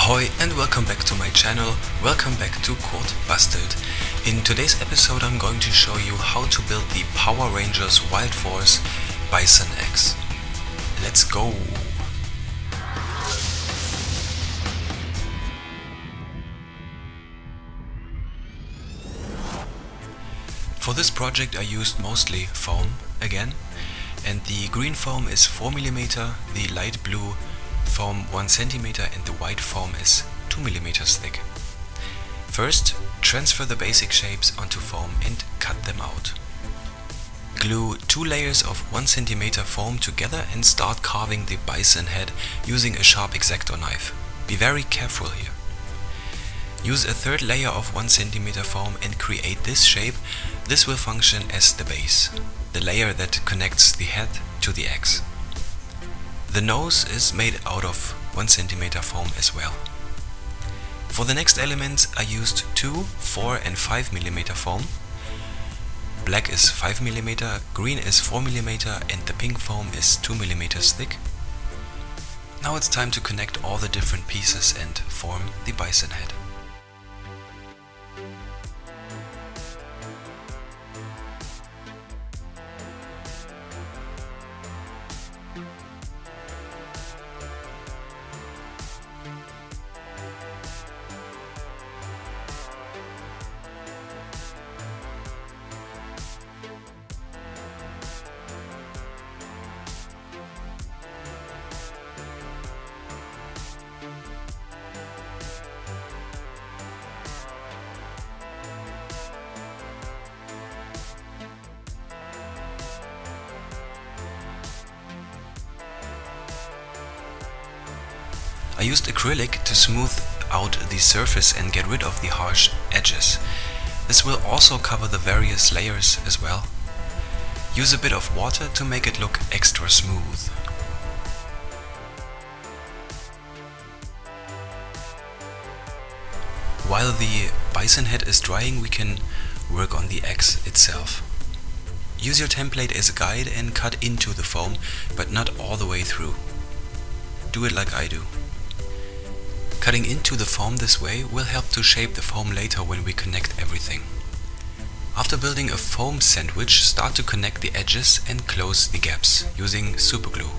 Ahoy and welcome back to my channel, welcome back to Code Busted. In today's episode I'm going to show you how to build the Power Rangers Wild Force Bison X. Let's go! For this project I used mostly foam again, and the green foam is 4mm, the light blue foam 1cm and the white foam is 2mm thick. First, transfer the basic shapes onto foam and cut them out. Glue 2 layers of 1cm foam together and start carving the bison head using a sharp X-Acto knife. Be very careful here. Use a third layer of 1cm foam and create this shape. This will function as the base, the layer that connects the head to the X. The nose is made out of 1cm foam as well. For the next elements I used 2, 4 and 5mm foam. Black is 5mm, green is 4mm and the pink foam is 2mm thick. Now it's time to connect all the different pieces and form the bison head. I used acrylic to smooth out the surface and get rid of the harsh edges. This will also cover the various layers as well. Use a bit of water to make it look extra smooth. While the bison head is drying, we can work on the X itself. Use your template as a guide and cut into the foam, but not all the way through. Do it like I do. Cutting into the foam this way will help to shape the foam later when we connect everything. After building a foam sandwich, start to connect the edges and close the gaps using superglue.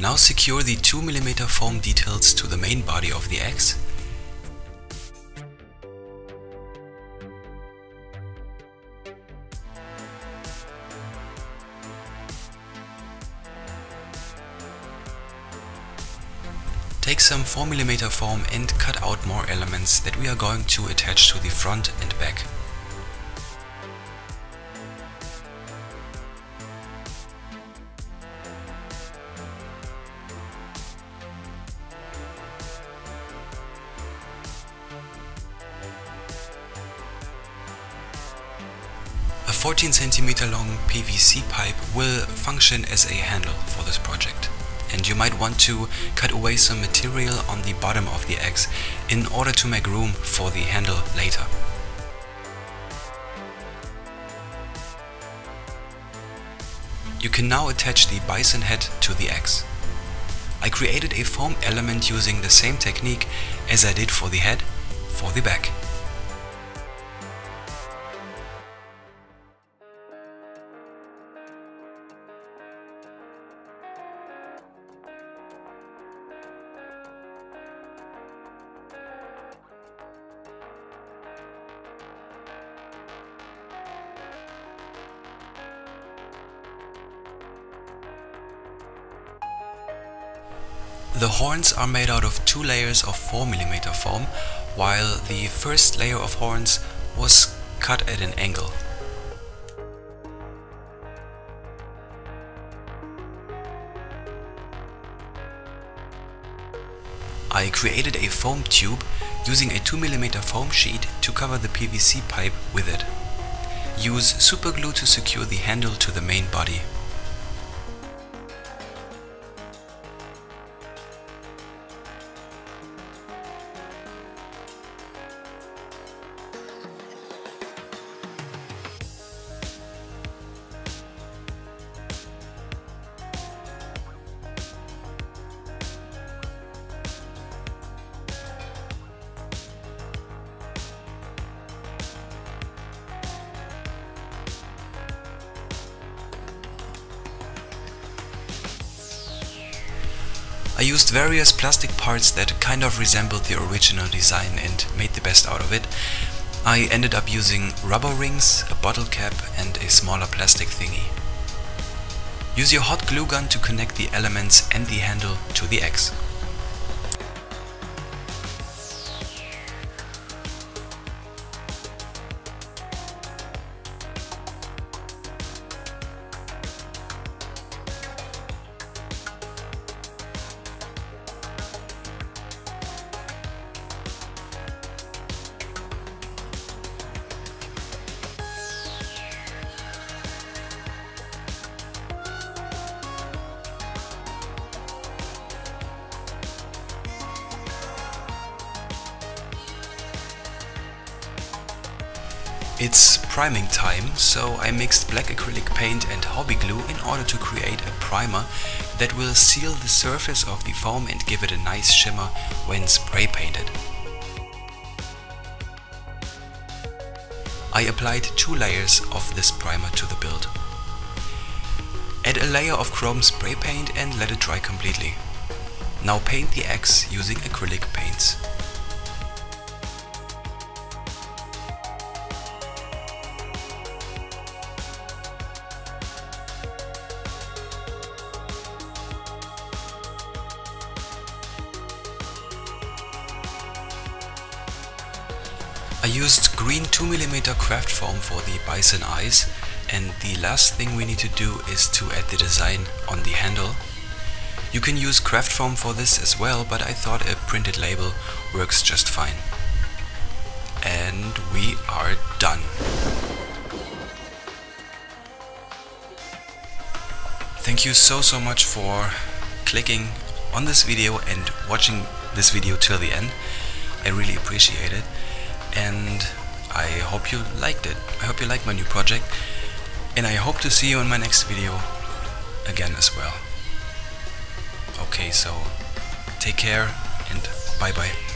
Now secure the 2mm foam details to the main body of the X. Take some 4mm foam and cut out more elements that we are going to attach to the front and back. A 14cm long PVC pipe will function as a handle for this project, and you might want to cut away some material on the bottom of the X in order to make room for the handle later. You can now attach the bison head to the X. I created a foam element using the same technique as I did for the head for the back. The horns are made out of 2 layers of 4mm foam, while the first layer of horns was cut at an angle. I created a foam tube using a 2mm foam sheet to cover the PVC pipe with it. Use superglue to secure the handle to the main body. I used various plastic parts that kind of resembled the original design and made the best out of it. I ended up using rubber rings, a bottle cap and a smaller plastic thingy. Use your hot glue gun to connect the elements and the handle to the X. It's priming time, so I mixed black acrylic paint and hobby glue in order to create a primer that will seal the surface of the foam and give it a nice shimmer when spray painted. I applied 2 layers of this primer to the build. Add a layer of chrome spray paint and let it dry completely. Now paint the X using acrylic paints. I used green 2mm craft foam for the Bison eyes, and the last thing we need to do is to add the design on the handle. You can use craft foam for this as well, but I thought a printed label works just fine. And we are done. Thank you so much for clicking on this video and watching this video till the end. I really appreciate it. And I hope you liked it. I hope you like my new project, and I hope to see you in my next video again as well. Okay, so take care and bye bye.